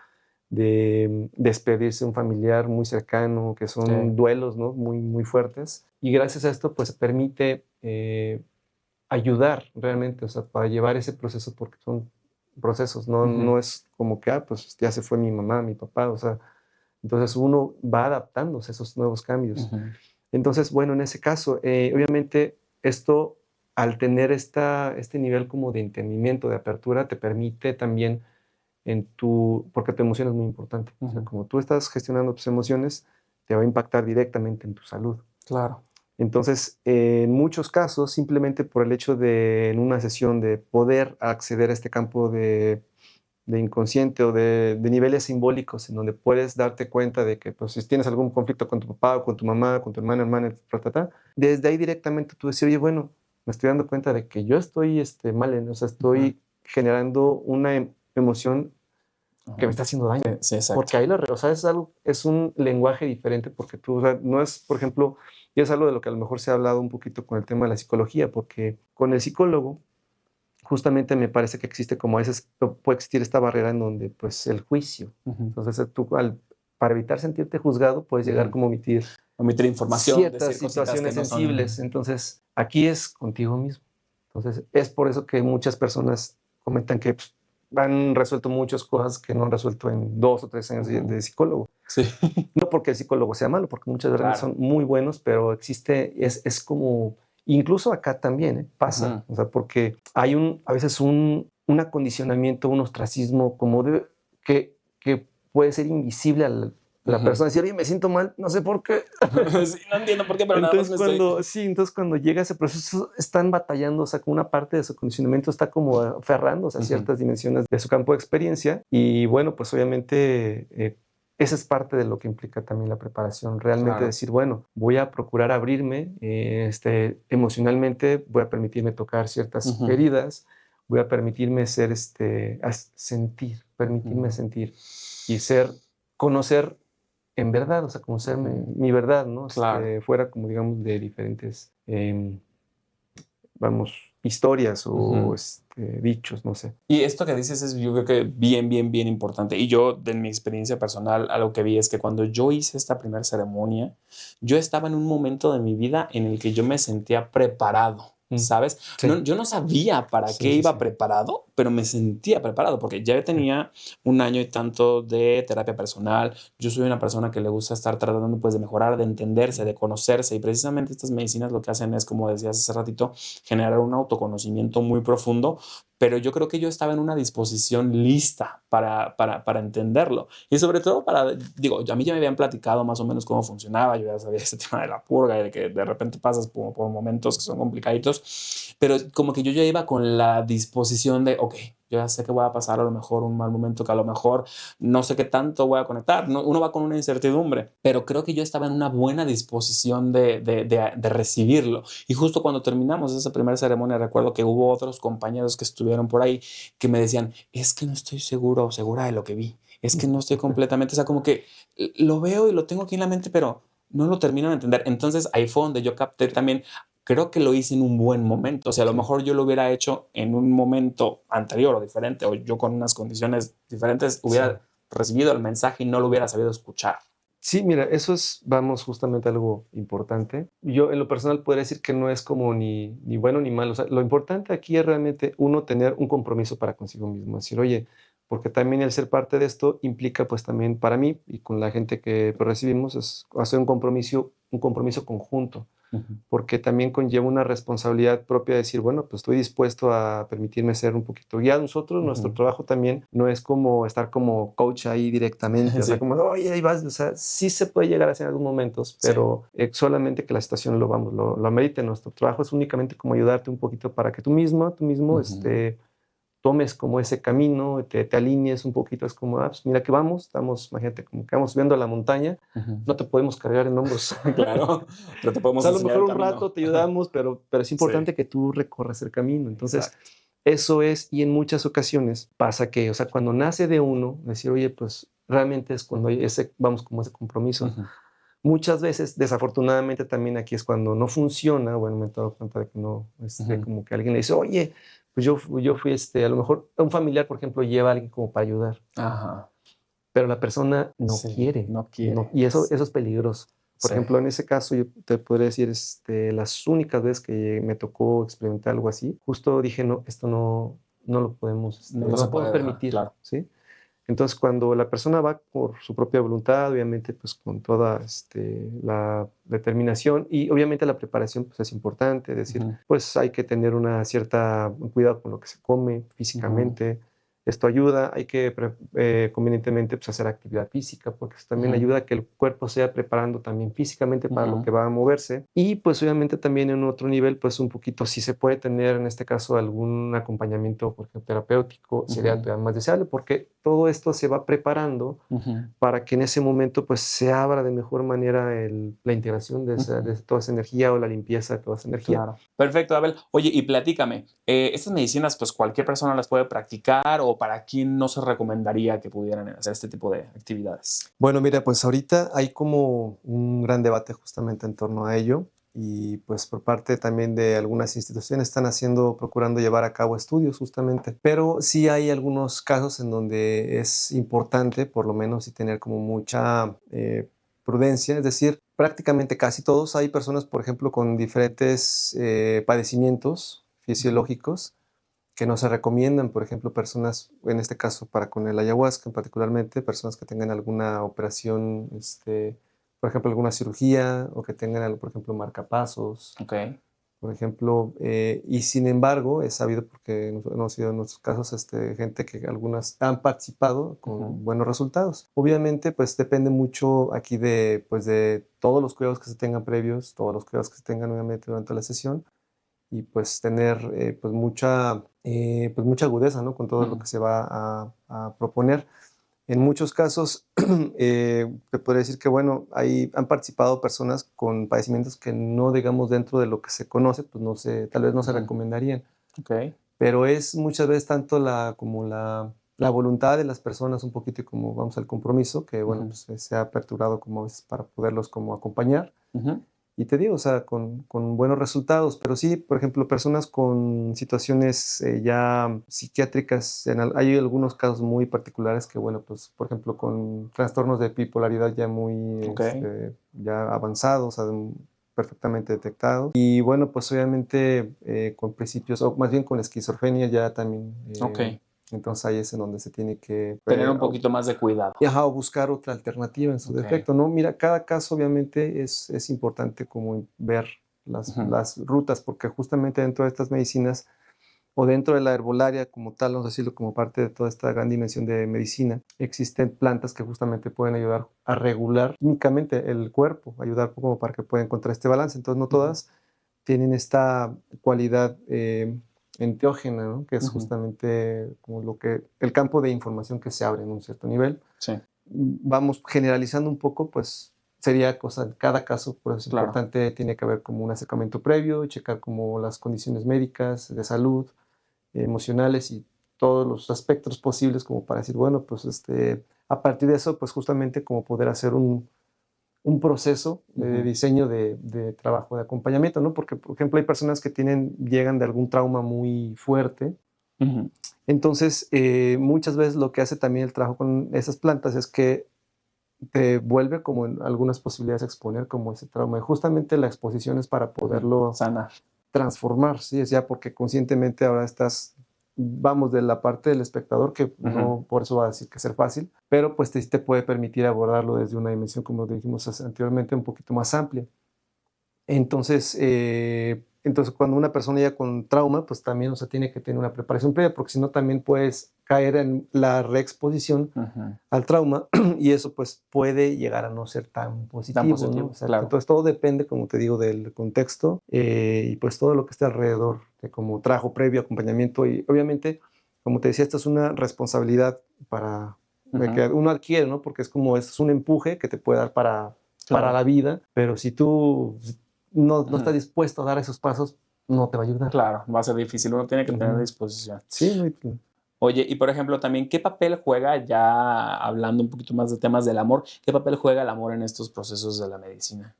de despedirse de un familiar muy cercano, que son duelos, ¿no? Muy, muy fuertes. Y gracias a esto, pues, se permite ayudar realmente, o sea, para llevar ese proceso, porque son procesos, no, no es como que, pues ya se fue mi mamá, mi papá, o sea, entonces uno va adaptándose a esos nuevos cambios. Entonces, bueno, en ese caso, obviamente esto, al tener este nivel como de entendimiento, de apertura, te permite también porque tu emoción es muy importante. O sea, como tú estás gestionando tus emociones, te va a impactar directamente en tu salud. Claro. Entonces, en muchos casos, simplemente por el hecho de, en una sesión, de poder acceder a este campo de inconsciente o de niveles simbólicos en donde puedes darte cuenta de que, pues, si tienes algún conflicto con tu papá o con tu mamá, con tu hermana, desde ahí directamente tú decís, oye, bueno, me estoy dando cuenta de que yo estoy mal, o sea, estoy generando una emoción que me está haciendo daño. Sí, exacto. Porque ahí o sea, es un lenguaje diferente, porque tú, o sea, no es, por ejemplo, y es algo de lo que a lo mejor se ha hablado un poquito con el tema de la psicología, porque con el psicólogo, justamente me parece que existe como a veces, puede existir esta barrera en donde, pues, el juicio. Entonces, tú, para evitar sentirte juzgado, puedes llegar como a omitir información, ciertas decir situaciones que no sensibles. Entonces, aquí es contigo mismo. Entonces, es por eso que muchas personas comentan que, pues, han resuelto muchas cosas que no han resuelto en 2 o 3 años de psicólogo. Sí. No porque el psicólogo sea malo, porque muchas veces son muy buenos, pero es como, incluso acá también pasa, o sea, porque hay a veces un acondicionamiento, un ostracismo como que puede ser invisible a la persona. Decir, oye, me siento mal, no sé por qué. Sí, no entiendo por qué, pero entonces, nada más entonces cuando llega ese proceso, están batallando, o sea, con una parte de su condicionamiento está como aferrándose a ciertas dimensiones de su campo de experiencia. Y bueno, pues obviamente esa es parte de lo que implica también la preparación. Realmente decir, bueno, voy a procurar abrirme emocionalmente, voy a permitirme tocar ciertas heridas, voy a permitirme permitirme sentir y conocer en verdad, o sea, conocer mi verdad, ¿no? Fuera como, digamos, de diferentes, historias o dichos, no sé. Y esto que dices es, yo creo que bien, bien, bien importante. Y yo, de mi experiencia personal, algo que vi es que cuando yo hice esta primera ceremonia, yo estaba en un momento de mi vida en el que yo me sentía preparado. ¿Sabes? Sí. No, yo no sabía para qué iba preparado, pero me sentía preparado porque ya tenía 1 año y tanto de terapia personal. Yo soy una persona que le gusta estar tratando, pues, de mejorar, de entenderse, de conocerse, y precisamente estas medicinas lo que hacen es, como decías hace ratito, generar un autoconocimiento muy profundo. Pero yo creo que yo estaba en una disposición lista para entenderlo. Y sobre todo digo, a mí ya me habían platicado más o menos cómo funcionaba. Yo ya sabía ese tema de la purga y de que de repente pasas por momentos que son complicaditos. Pero como que yo ya iba con la disposición de, ok, yo ya sé que voy a pasar a lo mejor un mal momento, que a lo mejor no sé qué tanto voy a conectar. No, uno va con una incertidumbre, pero creo que yo estaba en una buena disposición de recibirlo. Y justo cuando terminamos esa primera ceremonia, recuerdo que hubo otros compañeros que estuvieron por ahí que me decían, es que no estoy seguro o segura de lo que vi. Es que no estoy completamente, o sea, como que lo veo y lo tengo aquí en la mente, pero no lo termino de entender. Entonces ahí fue donde yo capté también, creo que lo hice en un buen momento. O sea, a lo mejor yo lo hubiera hecho en un momento anterior o diferente, o yo con unas condiciones diferentes hubiera recibido el mensaje y no lo hubiera sabido escuchar. Sí, mira, eso es, justamente algo importante. Yo en lo personal podría decir que no es como ni bueno ni malo. O sea, lo importante aquí es realmente uno tener un compromiso para consigo mismo. Decir, oye, porque también el ser parte de esto implica, pues, también para mí y con la gente que recibimos, es hacer un compromiso conjunto. Porque también conlleva una responsabilidad propia de decir, bueno, pues estoy dispuesto a permitirme ser un poquito guiado. Nosotros, nuestro trabajo también no es como estar como coach ahí directamente, o sea, como, oye, ahí vas, o sea, sí se puede llegar a hacer en algunos momentos, pero solamente que la situación lo amerite. Nuestro trabajo es únicamente como ayudarte un poquito para que tú mismo, tomes como ese camino, te alinees un poquito. Es como, pues mira que imagínate, como que vamos subiendo a la montaña, no te podemos cargar en hombros. Claro, pero te podemos o sea, a lo mejor un camino. rato te ayudamos, pero es importante que tú recorras el camino. Entonces, eso es, y en muchas ocasiones pasa que, o sea, cuando nace de uno, decir, oye, pues realmente es cuando vamos como ese compromiso. Muchas veces, desafortunadamente, también aquí es cuando no funciona. Bueno, me he dado cuenta de que no, como que alguien le dice, oye, pues yo fui, a lo mejor un familiar, por ejemplo, lleva a alguien como para ayudar. Ajá. pero la persona no Sí, quiere. no quiere. Y eso es peligroso. Por Sí. ejemplo, en ese caso, yo te podría decir, las únicas veces que me tocó experimentar algo así, justo dije, no, esto no lo podemos, No no se lo podemos puede, permitir, claro. ¿sí? Entonces, cuando la persona va por su propia voluntad, obviamente, pues con toda la determinación y obviamente la preparación, pues es importante, es decir, Ujú. pues hay que tener un cuidado con lo que se come físicamente. Esto ayuda, hay que convenientemente pues, hacer actividad física, porque eso también Ujú. ayuda a que el cuerpo sea preparando también físicamente para lo Ujú. que va a moverse. Y pues obviamente también en otro nivel, pues un poquito, si se puede tener en este caso algún acompañamiento, por ejemplo, terapéutico, sería Ujú. todavía más deseable, porque todo esto se va preparando Ujú. para que en ese momento pues se abra de mejor manera la integración de Ujú. toda esa energía o la limpieza de toda esa energía. Claro. Perfecto, Abel. Oye, y platícame, ¿estas medicinas pues cualquier persona las puede practicar o para quién no se recomendaría que pudieran hacer este tipo de actividades? Bueno, mira, pues ahorita hay como un gran debate justamente en torno a ello y pues por parte también de algunas instituciones están procurando llevar a cabo estudios justamente, pero sí hay algunos casos en donde es importante por lo menos sí tener como mucha prudencia, es decir, prácticamente casi todos hay personas, por ejemplo, con diferentes padecimientos fisiológicos que no se recomiendan, por ejemplo, personas, en este caso para con el ayahuasca particularmente, personas que tengan alguna operación, por ejemplo, alguna cirugía o que tengan, por ejemplo, marcapasos, Ok. por ejemplo, y sin embargo, es sabido porque hemos sido en nuestros casos gente que algunas han participado con Ujú. buenos resultados. Obviamente, pues depende mucho aquí de todos los cuidados que se tengan previos, todos los cuidados que se tengan obviamente durante la sesión y pues tener pues mucha agudeza, ¿no? Con todo lo que se va a proponer. En muchos casos, te podría decir que, bueno, han participado personas con padecimientos que no, digamos, dentro de lo que se conoce, pues tal vez no se recomendarían. Ok. Pero es muchas veces tanto como la voluntad de las personas un poquito y como vamos al compromiso, que, bueno, pues se ha aperturado como a veces para poderlos como acompañar. Ujú. Y te digo, o sea, con buenos resultados, pero sí, por ejemplo, personas con situaciones ya psiquiátricas, hay algunos casos muy particulares que, bueno, pues, por ejemplo, con trastornos de bipolaridad ya muy Ok. ya avanzados, perfectamente detectados. Y bueno, pues obviamente con principios, o más bien con esquizofrenia ya también. Ok. Entonces ahí es en donde se tiene que Tener un poquito más de cuidado. o buscar otra alternativa en su Ok. defecto, ¿no? Mira, cada caso obviamente es importante como ver las rutas, porque justamente dentro de estas medicinas o dentro de la herbolaria como tal, vamos a decirlo como parte de toda esta gran dimensión de medicina, existen plantas que justamente pueden ayudar a regular químicamente el cuerpo, ayudar como para que pueda encontrar este balance. Entonces no todas tienen esta cualidad enteógena, ¿no? Que es justamente como el campo de información que se abre en un cierto nivel. Sí. Vamos generalizando un poco, pues sería cosa, cada caso, por eso es Claro. importante, tiene que haber como un acercamiento previo, checar como las condiciones médicas, de salud, emocionales y todos los aspectos posibles como para decir, bueno, pues a partir de eso, pues justamente como poder hacer un proceso de diseño de trabajo, de acompañamiento, ¿no? Porque, por ejemplo, hay personas que llegan de algún trauma muy fuerte. Ujú. Entonces, muchas veces lo que hace también el trabajo con esas plantas es que te vuelve como en algunas posibilidades a exponer como ese trauma. Y justamente la exposición es para poderlo Sanar. transformar, ¿sí? Es ya porque conscientemente ahora vamos de la parte del espectador, que no por eso va a decir que ser fácil, pero pues te puede permitir abordarlo desde una dimensión, como dijimos anteriormente, un poquito más amplia. Entonces, cuando una persona ya con trauma, pues también, o sea, tiene que tener una preparación previa, porque si no también puedes caer en la reexposición al trauma y eso pues puede llegar a no ser tan positivo, ¿no? O sea, claro. entonces todo depende, como te digo, del contexto y pues todo lo que esté alrededor de como trabajo previo, acompañamiento y obviamente, como te decía, esta es una responsabilidad que uno adquiere, ¿no? Porque es un empuje que te puede dar para la vida, pero si tú no estás dispuesto a dar esos pasos, no te va a ayudar. Claro, va a ser difícil, uno tiene que tener disposición. Sí, no hay... Oye, y por ejemplo, también, ¿qué papel juega, ya hablando un poquito más de temas del amor, qué papel juega el amor en estos procesos de la medicina?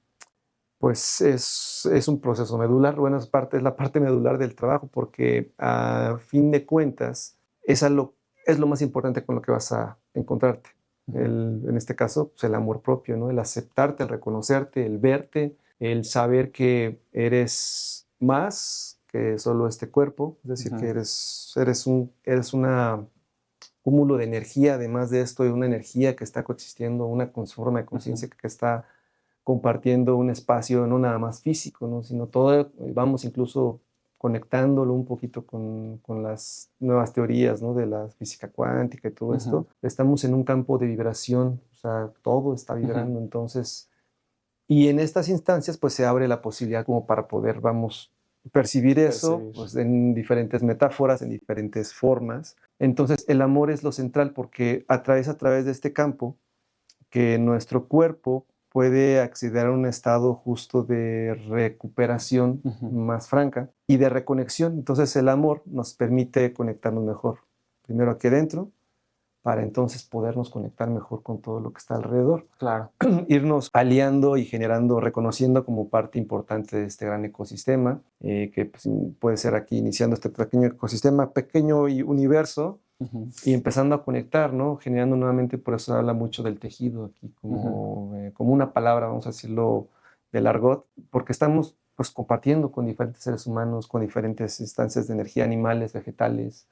Pues es un proceso medular, bueno, es la parte medular del trabajo, porque a fin de cuentas es lo más importante con lo que vas a encontrarte. En este caso, pues el amor propio, ¿no? El aceptarte, el reconocerte, el verte, el saber que eres más que solo este cuerpo, es decir, que eres una cúmulo de energía, además de esto, y una energía que está coexistiendo, una forma de conciencia que está compartiendo un espacio no nada más físico, ¿no? Sino todo, vamos incluso conectándolo un poquito con las nuevas teorías, ¿no? De la física cuántica y todo esto. Estamos en un campo de vibración, o sea, todo está vibrando, entonces, y en estas instancias pues se abre la posibilidad como para poder, vamos, percibir eso pues, en diferentes metáforas, en diferentes formas. Entonces el amor es lo central porque a través de este campo que nuestro cuerpo puede acceder a un estado justo de recuperación más franca y de reconexión. Entonces el amor nos permite conectarnos mejor, primero aquí adentro, para entonces podernos conectar mejor con todo lo que está alrededor. Claro. Irnos aliando y generando, reconociendo como parte importante de este gran ecosistema, que pues, puede ser aquí iniciando este pequeño ecosistema, pequeño universo, y empezando a conectar, ¿no? Generando nuevamente, por eso habla mucho del tejido aquí, como una palabra, vamos a decirlo, del argot, porque estamos pues compartiendo con diferentes seres humanos, con diferentes instancias de energía, animales, vegetales.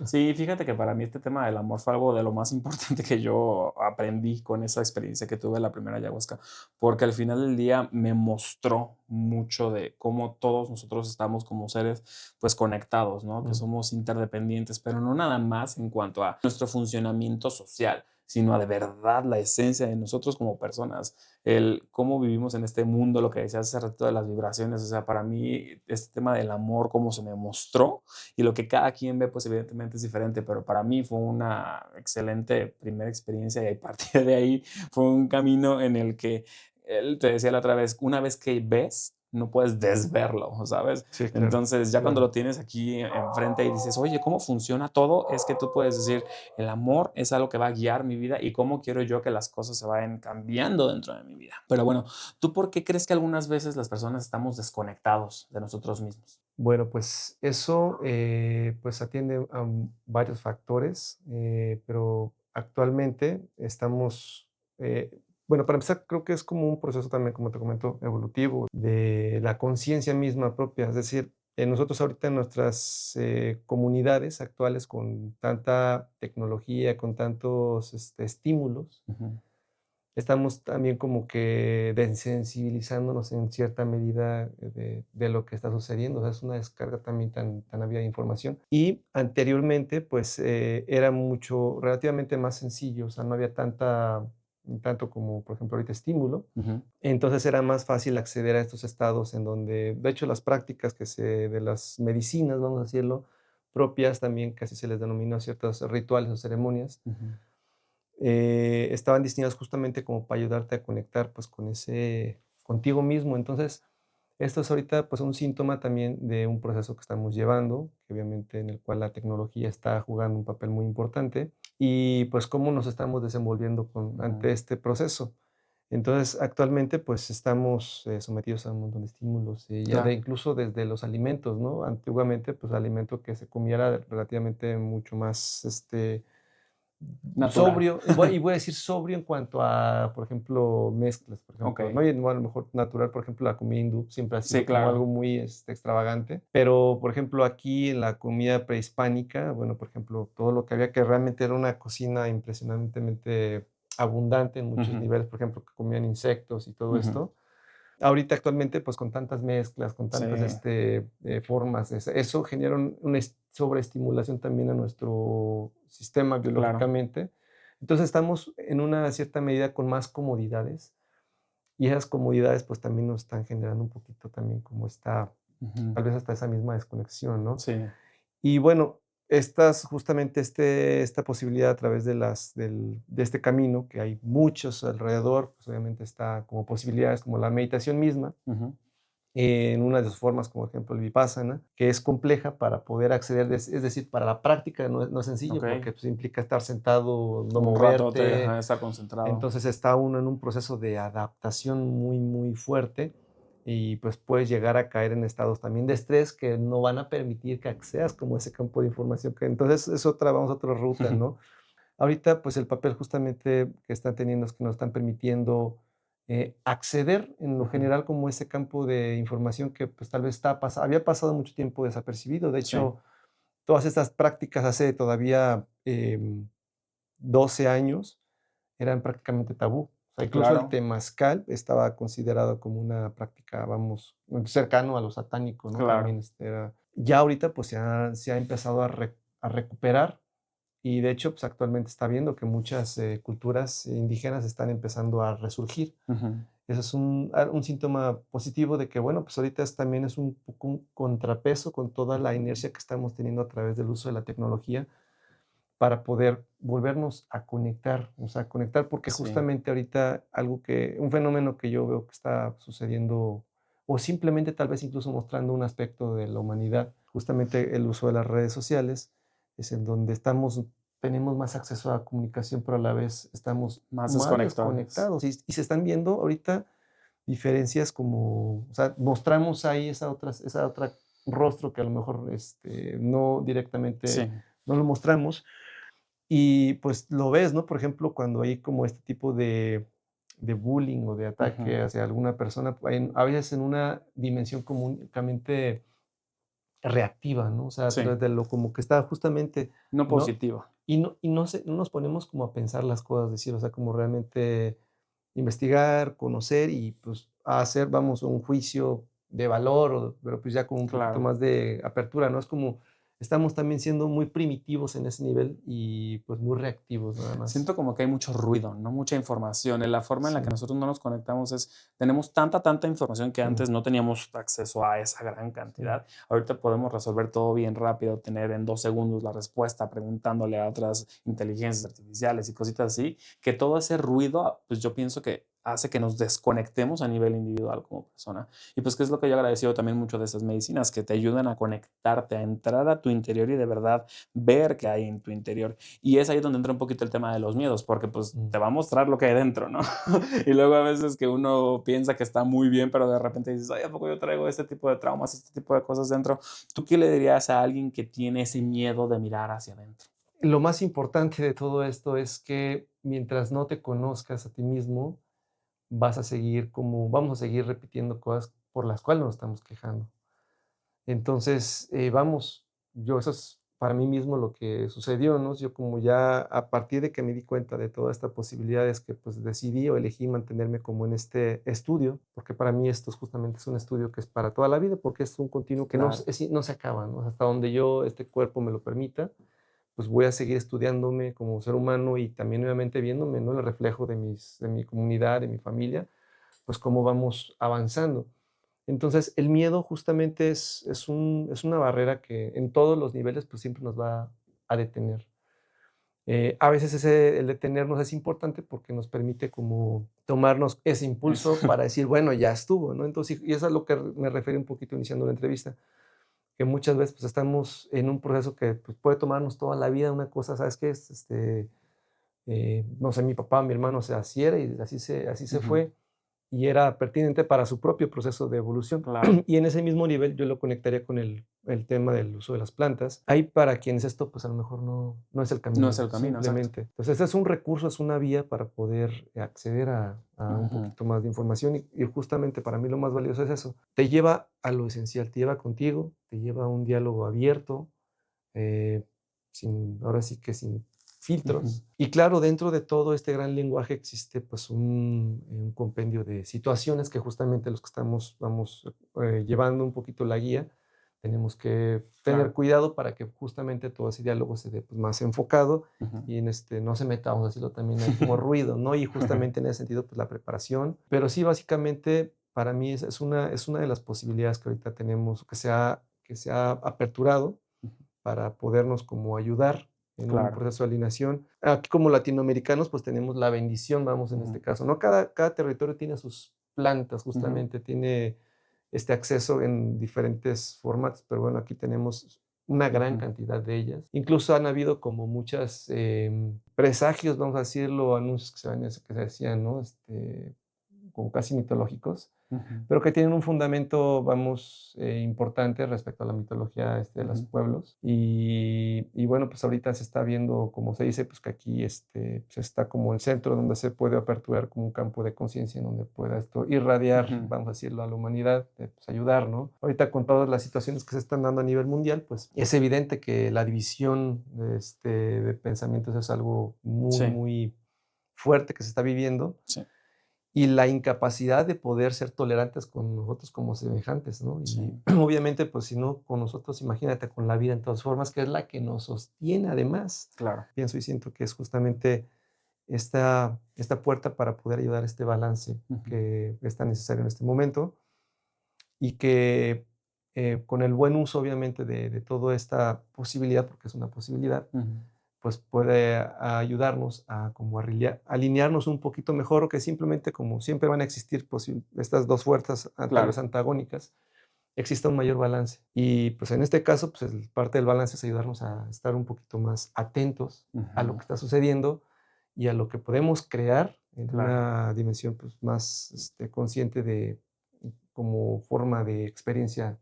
Sí, fíjate que para mí este tema del amor fue algo de lo más importante que yo aprendí con esa experiencia que tuve la primera ayahuasca, porque al final del día me mostró mucho de cómo todos nosotros estamos como seres pues conectados, ¿no? Que somos interdependientes, pero no nada más en cuanto a nuestro funcionamiento social, sino a de verdad la esencia de nosotros como personas, el cómo vivimos en este mundo, lo que decías hace rato de las vibraciones, o sea, para mí este tema del amor, cómo se me mostró, y lo que cada quien ve, pues evidentemente es diferente, pero para mí fue una excelente primera experiencia y a partir de ahí fue un camino en el que, él te decía la otra vez, una vez que ves, no puedes desverlo, ¿sabes? Sí, claro. Entonces ya cuando lo tienes aquí enfrente y dices, oye, ¿cómo funciona todo? Es que tú puedes decir, el amor es algo que va a guiar mi vida y cómo quiero yo que las cosas se vayan cambiando dentro de mi vida. Pero bueno, ¿tú por qué crees que algunas veces las personas estamos desconectados de nosotros mismos? Bueno, pues eso pues atiende a varios factores, pero actualmente estamos, bueno, para empezar, creo que es como un proceso también, como te comento, evolutivo, de la conciencia misma propia. Es decir, nosotros ahorita en nuestras comunidades actuales con tanta tecnología, con tantos estímulos, estamos también como que desensibilizándonos en cierta medida de lo que está sucediendo. O sea, es una descarga también tan ávida de información. Y anteriormente, pues, era relativamente más sencillo, o sea, no había tanto como, por ejemplo, ahorita estímulo. Entonces era más fácil acceder a estos estados en donde, de hecho, las prácticas de las medicinas, vamos a decirlo, propias también, casi se les denominó ciertos rituales o ceremonias, estaban diseñados justamente como para ayudarte a conectar pues contigo mismo. Entonces, esto es ahorita pues un síntoma también de un proceso que estamos llevando, que obviamente en el cual la tecnología está jugando un papel muy importante y pues cómo nos estamos desenvolviendo ante este proceso. Entonces, actualmente pues estamos sometidos a un montón de estímulos, incluso desde los alimentos, ¿no? Antiguamente pues alimento que se comiera relativamente mucho más Natural. sobrio, y voy a decir sobrio en cuanto a, por ejemplo, mezclas, por ejemplo, Ok. ¿no? Y bueno, a lo mejor natural, por ejemplo, la comida hindú siempre ha sido Sí, como claro. algo muy extravagante, pero, por ejemplo, aquí en la comida prehispánica, bueno, por ejemplo, todo lo que había, que realmente era una cocina impresionantemente abundante en muchos niveles, por ejemplo, que comían insectos y todo esto. Ahorita actualmente, pues con tantas mezclas, con tantas formas, eso genera una sobreestimulación también a nuestro sistema biológicamente. Entonces estamos en una cierta medida con más comodidades y esas comodidades pues también nos están generando un poquito también como tal vez hasta esa misma desconexión, ¿no? Sí. Y bueno, justamente esta posibilidad a través de este camino, que hay muchos alrededor, pues obviamente está como posibilidades como la meditación misma, en una de sus formas, como ejemplo el Vipassana, que es compleja para poder acceder, es decir, para la práctica no es sencillo, porque pues, implica estar sentado, no Un ratote, moverte. estar concentrado. Entonces está uno en un proceso de adaptación muy, muy fuerte y pues puedes llegar a caer en estados también de estrés que no van a permitir que accedas como ese campo de información. Entonces es vamos a otra ruta, ¿no? Ahorita, pues el papel justamente que están teniendo es que nos están permitiendo acceder en lo general como ese campo de información que pues tal vez había pasado mucho tiempo desapercibido. De Sí, hecho, todas estas prácticas hace todavía 12 años eran prácticamente tabú. O sea, incluso el claro, temazcal estaba considerado como una práctica, vamos, cercano a lo satánico, ¿no? También claro. era. Ya ahorita pues se ha empezado a recuperar y de hecho pues actualmente está viendo que muchas culturas indígenas están empezando a resurgir. Ujú. Eso es un síntoma positivo de que, bueno, pues ahorita también es un poco un contrapeso con toda la inercia que estamos teniendo a través del uso de la tecnología para poder volvernos a conectar, o sea, conectar porque Sí. justamente ahorita un fenómeno que yo veo que está sucediendo o simplemente tal vez incluso mostrando un aspecto de la humanidad, justamente el uso de las redes sociales, es en donde tenemos más acceso a la comunicación, pero a la vez estamos Más más desconectados. desconectados y se están viendo ahorita diferencias como, o sea, mostramos ahí esa otra rostro que a lo mejor no directamente Sí. no lo mostramos, y pues lo ves, ¿no? Por ejemplo, cuando hay como este tipo de bullying o de Ujú. ataque hacia alguna persona, a veces en una dimensión únicamente reactiva, ¿no? O sea, a Sí. través de lo como que está justamente, No ¿no? positivo. No nos ponemos como a pensar las cosas, decir, o sea, como realmente investigar, conocer y pues a hacer, vamos, un juicio de valor, pero pues ya con un poquito Claro. más de apertura, ¿no? Es como estamos también siendo muy primitivos en ese nivel y pues muy reactivos nada más. Siento como que hay mucho ruido, ¿no? Mucha información. En la forma en la que Sí. nosotros no nos conectamos tenemos tanta información que Mm, antes no teníamos acceso a esa gran sí. cantidad. Ahorita podemos resolver todo bien rápido, tener en 2 segundos la respuesta preguntándole a otras inteligencias artificiales y cositas así, que todo ese ruido, pues yo pienso que hace que nos desconectemos a nivel individual como persona. Y pues, ¿qué es lo que yo he agradecido también mucho de estas medicinas? Que te ayudan a conectarte, a entrar a tu interior y de verdad ver qué hay en tu interior. Y es ahí donde entra un poquito el tema de los miedos, porque pues Mm. te va a mostrar lo que hay dentro, ¿no? Y luego a veces que uno piensa que está muy bien, pero de repente dices, ay, ¿a poco yo traigo este tipo de traumas, este tipo de cosas dentro? ¿Tú qué le dirías a alguien que tiene ese miedo de mirar hacia adentro? Lo más importante de todo esto es que mientras no te conozcas a ti mismo, vamos a seguir repitiendo cosas por las cuales nos estamos quejando. Entonces, eso es para mí mismo lo que sucedió, ¿no? Yo como ya a partir de que me di cuenta de toda esta posibilidad es que pues decidí o elegí mantenerme como en este estudio, porque para mí esto justamente es un estudio que es para toda la vida, porque es un continuo que Claro, no se acaba, ¿no? Hasta donde este cuerpo me lo permita, pues voy a seguir estudiándome como ser humano y también obviamente viéndome, ¿no? El reflejo de mi comunidad, de mi familia, pues cómo vamos avanzando. Entonces, el miedo justamente es una barrera que en todos los niveles pues siempre nos va a detener. A veces el detenernos es importante porque nos permite como tomarnos ese impulso eso. para decir, bueno, ya estuvo, ¿no? Entonces, y eso es a lo que me referí un poquito iniciando la entrevista, que muchas veces pues estamos en un proceso que pues, puede tomarnos toda la vida una cosa, ¿sabes qué? No sé, mi papá, mi hermano, o sea, así era y así se Ujú. fue y era pertinente para su propio proceso de evolución. Claro, Y en ese mismo nivel yo lo conectaría con el tema del uso de las plantas. Hay para quienes esto pues a lo mejor no es el no es camino, el camino, exacto. simplemente. Entonces este es un recurso, es una vía para poder acceder a un Ujú. poquito más de información y justamente para mí lo más valioso es eso. Te lleva a lo esencial, te lleva contigo, te lleva a un diálogo abierto, eh, ahora sí que sin Ujú. filtros. Y claro, dentro de todo este gran lenguaje existe pues un compendio de situaciones que justamente los que vamos llevando un poquito la guía, tenemos que tener Claro. cuidado para que justamente todo ese diálogo se dé pues, más enfocado Ujú. y no se meta, vamos a decirlo, también hay como ruido, ¿no? Y justamente en ese sentido, pues la preparación. Pero sí, básicamente, para mí es una de las posibilidades que ahorita tenemos, que se ha aperturado para podernos como ayudar en un Claro. proceso de alineación. Aquí como latinoamericanos, pues tenemos la bendición, vamos, en Ujú. este caso, ¿no? Cada territorio tiene sus plantas, Ujú. justamente, tiene este acceso en diferentes formatos, pero bueno, aquí tenemos una gran Ujú. cantidad de ellas. Incluso han habido como muchas presagios, vamos a decirlo, anuncios que se decían, ¿no? Como casi mitológicos, pero que tienen un fundamento, vamos, importante respecto a la mitología de los pueblos. Y bueno, pues ahorita se está viendo, como se dice, pues que aquí pues está como el centro donde se puede aperturar como un campo de conciencia en donde pueda esto irradiar, vamos a decirlo, a la humanidad, pues ayudar, ¿no? Ahorita con todas las situaciones que se están dando a nivel mundial, pues es evidente que la división de pensamientos es algo muy fuerte que se está viviendo. Sí. Y la incapacidad de poder ser tolerantes con nosotros como semejantes, ¿no? Y obviamente, pues si no con nosotros, imagínate con la vida en todas formas, que es la que nos sostiene además. Claro. Pienso y siento que es justamente esta puerta para poder ayudar a este balance que es tan necesario en este momento y que con el buen uso, obviamente, de toda esta posibilidad, porque es una posibilidad, pues puede ayudarnos a como alinearnos un poquito mejor, o que simplemente, como siempre van a existir estas dos fuerzas tal vez antagónicas, exista un mayor balance. Y pues en este caso, pues parte del balance es ayudarnos a estar un poquito más atentos a lo que está sucediendo y a lo que podemos crear en una dimensión pues más consciente como forma de experiencia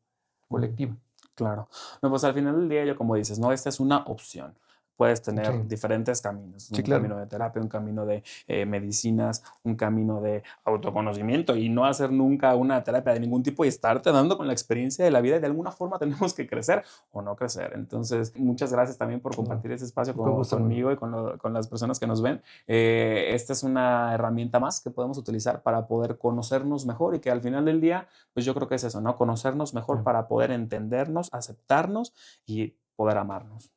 colectiva. Claro. No, pues al final del día, yo como dices, ¿no? Esta es una opción. Puedes tener diferentes caminos, un camino de terapia, un camino de medicinas, un camino de autoconocimiento y no hacer nunca una terapia de ningún tipo y estarte dando con la experiencia de la vida y de alguna forma tenemos que crecer o no crecer. Entonces, muchas gracias también por compartir ese espacio conmigo y con las personas que nos ven. Esta es una herramienta más que podemos utilizar para poder conocernos mejor y que al final del día, pues yo creo que es eso, ¿no? Conocernos mejor para poder entendernos, aceptarnos y poder amarnos.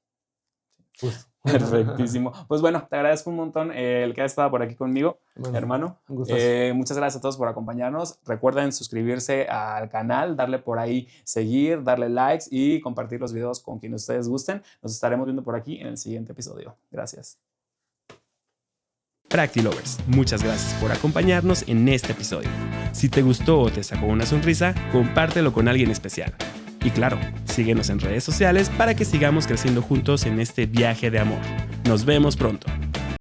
Perfectísimo. Pues bueno, te agradezco un montón el que ha estado por aquí conmigo, hermano. Muchas gracias a todos por acompañarnos. Recuerden suscribirse al canal, darle por ahí seguir, darle likes y compartir los videos con quien ustedes gusten. Nos estaremos viendo por aquí en el siguiente episodio. Gracias. Practilovers, muchas gracias por acompañarnos en este episodio. Si te gustó o te sacó una sonrisa, compártelo con alguien especial. Y claro, síguenos en redes sociales para que sigamos creciendo juntos en este viaje de amor. Nos vemos pronto.